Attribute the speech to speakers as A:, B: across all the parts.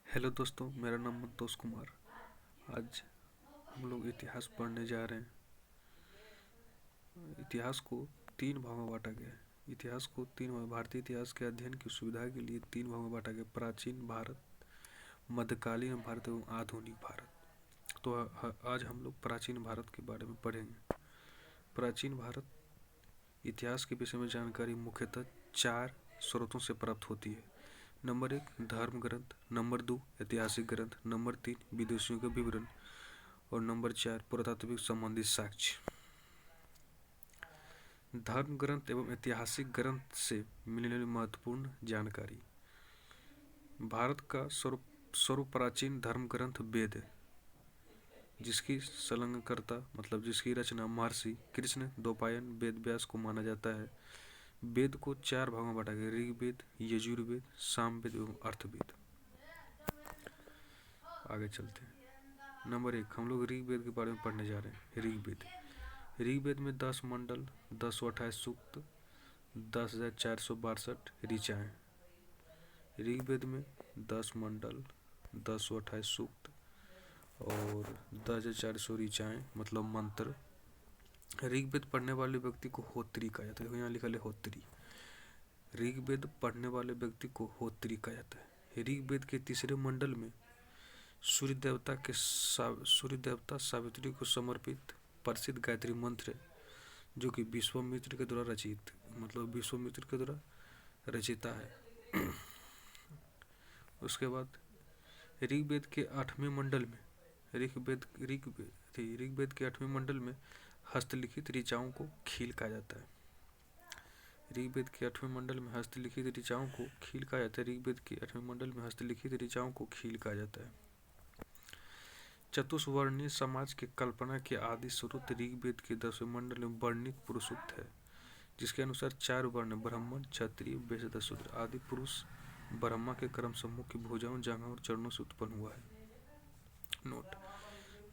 A: Hello दोस्तों, मेरा नाम मंतोष कुमार। आज हम लोग इतिहास पढ़ने जा रहे हैं। इतिहास को तीन भागों में बांटा गया है। इतिहास को तीन भाग भारतीय इतिहास के अध्ययन की सुविधा के लिए तीन भागों में बांटा गया: प्राचीन भारत, मध्यकालीन भारत एवं आधुनिक भारत। तो आज हम लोग प्राचीन भारत के बारे में पढ़ेंगे। प्राचीन भारत इतिहास के विषय में जानकारी मुख्यतः चार स्रोतों से प्राप्त होती है। नंबर 1 धर्म ग्रंथ, नंबर 2 ऐतिहासिक ग्रंथ, नंबर 3 विदेशियों के विवरण और नंबर 4 पुरातात्विक संबंधित साक्ष्य। धर्म ग्रंथ एवं ऐतिहासिक ग्रंथ से मिलने वाली महत्वपूर्ण जानकारी। भारत का सर्वप्राचीन धर्म ग्रंथ वेद है, जिसकी संलग्नकर्ता मतलब जिसकी रचना महर्षि कृष्ण द्वैपायन वेद व्यास को माना जाता है। वेद को चार भागों में बांटा गया: ऋग्वेद, यजुर्वेद, सामवेद एवं अर्थवेद। आगे चलते हैं। नंबर 1 हम लोग ऋग्वेद के बारे में पढ़ने जा रहे हैं। ऋग्वेद में 10 मंडल, 1028 सूक्त, 10,462 ऋचाएँ। ऋग्वेद में 10 मंडल, 1028 सूक्त और 10,400 ऋचाएँ मतलब मंत्र। ऋग्वेद पढ़ने वाले व्यक्ति को होत्री कहा जाता है। यहाँ लिखा है होत्री। ऋग्वेद पढ़ने वाले व्यक्ति को होत्री कहा जाता है। ऋग्वेद के तीसरे मंडल में सूर्य देवता सावित्री को समर्पित प्रसिद्ध गायत्री मंत्र है, जो कि विश्वामित्र के द्वारा रचिता है। उसके बाद ऋग्वेद के 8वें मंडल में ऋग्वेद के 8वें मंडल में हस्तलिखित ऋचाओं को खील कहा जाता है। ऋग्वेद के 8वें मंडल में हस्तलिखित ऋचाओं को खील कहा जाता है। ऋग्वेद के 8वें मंडल में हस्तलिखित ऋचाओं को खील कहा जाता है। चतुष्वर्णीय समाज की कल्पना के आदि स्रोत ऋग्वेद के 10वें मंडल में वर्णित पुरुषोक्त है, जिसके अनुसार 4 वर्ण ब्राह्मण, क्षत्रिय, वैश्य, शूद्र आदि पुरुष ब्रह्मा के क्रम समूह की भुजाओं, जांघों और चरणों से उत्पन्न हुआ है। नोट: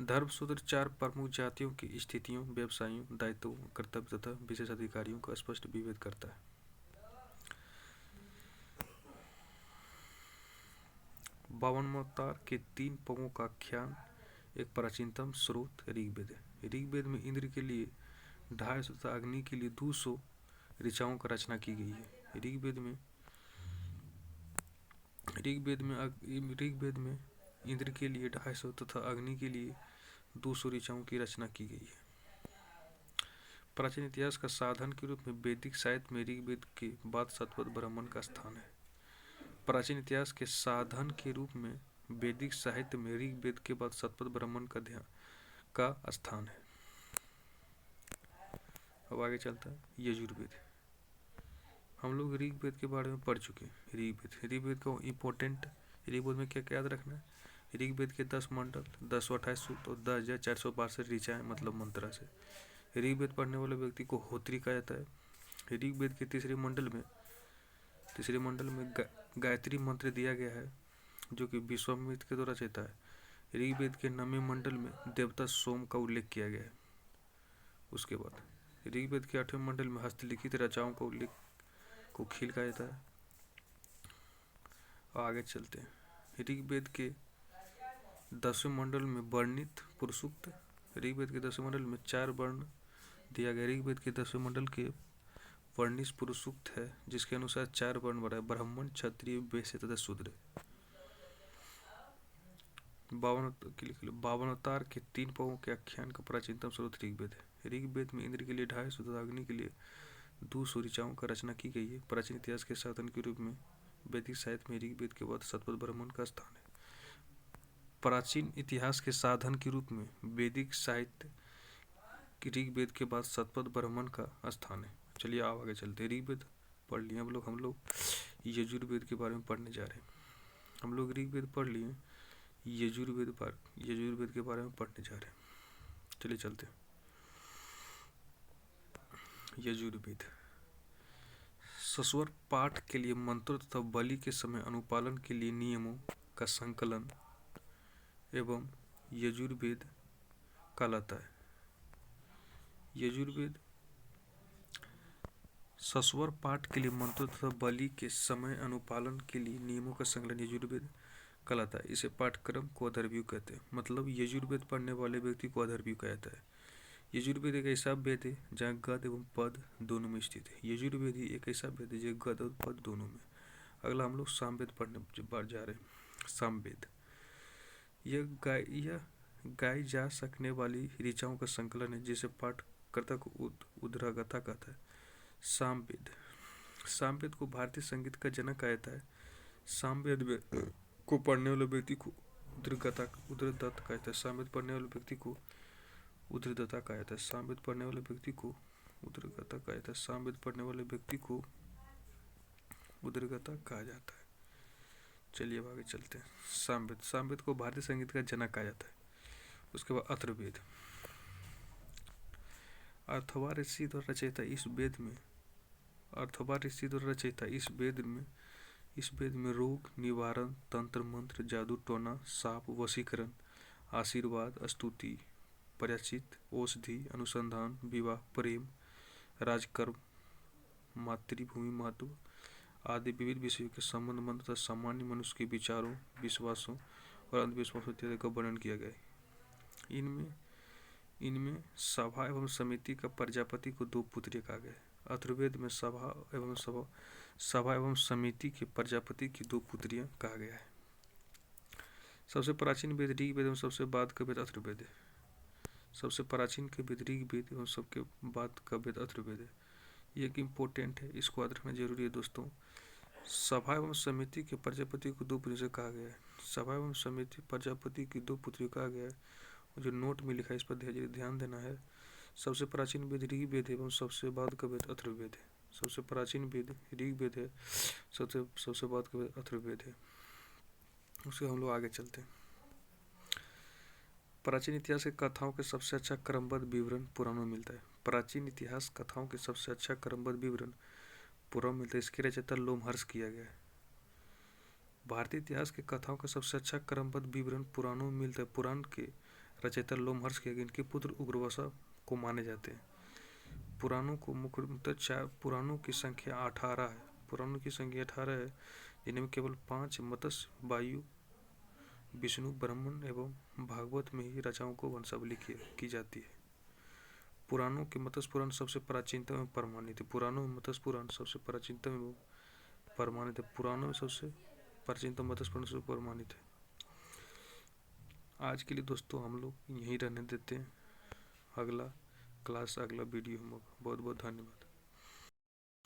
A: धर्मसूत्र 4 प्रमुख जातियों की स्थितियों, व्यवसायों, दायित्वों, कर्तव्य तथा विशेष अधिकारियों का स्पष्ट विभेद करता है। बावनवतार के 3 पगों का आख्यान एक प्राचीनतम स्रोत ऋग्वेद है। ऋग्वेद में इंद्र के लिए 250 तथा अग्नि के लिए 200 ऋचाओं की रचना की गई है। ऋग्वेद में इंद्र के लिए 250 तथा अग्नि के लिए 200 ऋचाओं की रचना की गई है। प्राचीन इतिहास का साधन के रूप में वैदिक साहित्य में ऋग्वेद के बाद शतपथ ब्राह्मण का स्थान है। प्राचीन इतिहास के साधन के रूप में वैदिक साहित्य में ऋग्वेद के बाद शतपथ ब्राह्मण का स्थान है। अब आगे चलता है यजुर्वेद। हम लोग ऋग्वेद के बारे में पढ़ चुके हैं। ऋग्वेद का इम्पोर्टेंट, ऋग्वेद में क्या क्या याद रखना है? ऋग्वेद के 10 मंडल, 1028 सूक्त और 10,462 ऋचाएँ मतलब मंत्रा से। ऋग्वेद पढ़ने वाले व्यक्ति को होत्री कहा जाता है। ऋग्वेद के तीसरे मंडल में गायत्री मंत्र दिया गया है, जो कि विश्वामित्र के द्वारा रचिता है। ऋग्वेद के 9वें मंडल में देवता सोम का उल्लेख किया गया है। उसके बाद ऋग्वेद के 8वें मंडल में हस्तलिखित रचनाओं का उल्लेख को खील कहा जाता है। आगे चलते हैं। ऋग्वेद के 10वें मंडल में वर्णित पुरुषोक्त। ऋग्वेद के 10वें मंडल में 4 वर्ण दिया गया। ऋग्वेद के 10वें मंडल के वर्णित पुरुषोक्त है, जिसके अनुसार 4 वर्ण बना है: ब्राह्मण, क्षत्रिय, वैश्य तथा शूद्र। बावनवतार के 3 पगों के आख्यान का प्राचीनतम स्रोत ऋग्वेद है। ऋग्वेद में इंद्र के लिए 250 तथा अग्नि के लिए 200 ऋचाओं का रचना की गई है। प्राचीन इतिहास के साधन के रूप में वैदिक साहित्य में ऋग्वेद के बाद शतपथ ब्राह्मण का स्थान है। प्राचीन इतिहास के साधन के रूप में वैदिक साहित्य ऋग्वेद के बाद शतपथ ब्राह्मण का स्थान है। चलिए आप आगे चलते हैं। ऋग्वेद पढ़ लिए हम लोग यजुर्वेद के बारे में पढ़ने जा रहे हैं। हम लोग ऋग्वेद पढ़ लिए, यजुर्वेद के बारे में पढ़ने जा रहे हैं। चलिए चलते हैं। यजुर्वेद सस्वर पाठ के लिए मंत्रों तथा बलि के समय अनुपालन के लिए नियमों का संकलन एवं यजुर्वेद कहलाता है। यजुर्वेद सस्वर पाठ के लिए मंत्रों तथा बलि के समय अनुपालन के लिए नियमों का संकलन यजुर्वेद कहलाता है। इसे पाठ्यक्रम को अधर्व्यूह कहते हैं। मतलब यजुर्वेद पढ़ने वाले व्यक्ति को अधर्व्यूह कहता है। यजुर्वेद एक ऐसा वेद है जहाँ गद एवं पद दोनों में स्थित है। यजुर्वेद ही एक ऐसा वेद है जो गद और पद दोनों में। अगला हम लोग सामवेद पढ़ने जा रहे हैं। सामवेद यह गाई जा सकने वाली ऋचाओं का संकलन है जिसे पाठकर्ता को उद्गाता कहता है। सामवेद को भारतीय संगीत का जनक कहा जाता है। सामवेद को पढ़ने वाले व्यक्ति को उद्गाता कहता है। सामवेद पढ़ने वाले व्यक्ति को उद्गाता कहा जाता है। सामवेद पढ़ने वाले व्यक्ति को उद्गाता कहा जाता है। सामवेद पढ़ने वाले व्यक्ति को उद्गाता कहा जाता है। चलिए अब आगे चलते हैं। सामवेद को भारतीय संगीत का जनक कहा जाता है। उसके बाद अथर्ववेद। अथर्वा ऋषि द्वारा रचयिता इस वेद में रोग निवारण, तंत्र मंत्र, जादू टोना, साप वशीकरण, आशीर्वाद, स्तुति, प्रायश्चित, औषधि, अनुसंधान, विवाह, प्रेम, राजकर्म, मातृभूमि महत्व आदि विविध विषयों के संबंध मंत्र तथा सामान्य मनुष्य के विचारों, विश्वासों और अंधविश्वासों इत्यादि का वर्णन किया गया है। इनमें सभा एवं समिति का प्रजापति को दो पुत्रियां कहा गया है। अथर्ववेद में सभा एवं समिति के प्रजापति की दो पुत्रियां कहा गया है। सबसे प्राचीन वेद ऋग्वेद एवं सबसे बाद का वेद अथर्ववेद है। सबसे प्राचीन के वेद ऋग्वेद एवं सबके बाद का वेद अथर्ववेद है। ये एक इम्पोर्टेंट है, इसको याद रखना जरूरी है दोस्तों। सभा एवं समिति के प्रजापति को दो पुत्रियों से कहा गया है। सभा एवं समिति प्रजापति की दो पुत्रियों कहा गया है। जो नोट में लिखा है इस पर ध्यान देना है। सबसे प्राचीन वेद ऋग्वेद एवं सबसे बाद का वेद अथर्ववेद है। सबसे प्राचीन वेद ऋग्वेद है, सबसे बाद का वेद अथर्ववेद है। उसके हम लोग आगे चलते हैं। प्राचीन इतिहास के कथाओं के सबसे अच्छा क्रमबद्ध विवरण पुराणों में मिलता है। प्राचीन इतिहास कथाओं के सबसे अच्छा क्रमबद्ध विवरण पुराणों में मिलता है। इसके रचयिता लोमहर्ष किया गया है। भारतीय इतिहास के कथाओं का सबसे अच्छा क्रमबद्ध विवरण पुराणों में मिलता है। पुराण के रचयिता लोमहर्ष किया गया। इनके पुत्र उग्रवशा को माने जाते हैं। पुराणों को मुख्यतः पुराणों की संख्या 18 है। पुराणों की संख्या 18 है, जिनमें केवल 5 मत्स्य, वायु, विष्णु, ब्राह्मण एवं भागवत में ही राजाओं को वंशावली की जाती है। पुराणों के मत्स्य पुराण सबसे प्राचीनतम एवं प्रमाणित है। पुराणों में मत्स्य पुराण सबसे प्राचीनतम एवं प्रमाणित है। पुराणों में सबसे प्राचीनतम मत्स्य पुराण सबसे प्रमाणित है। आज के लिए दोस्तों हम लोग यहीं रहने देते हैं। अगला वीडियो हम बहुत बहुत धन्यवाद।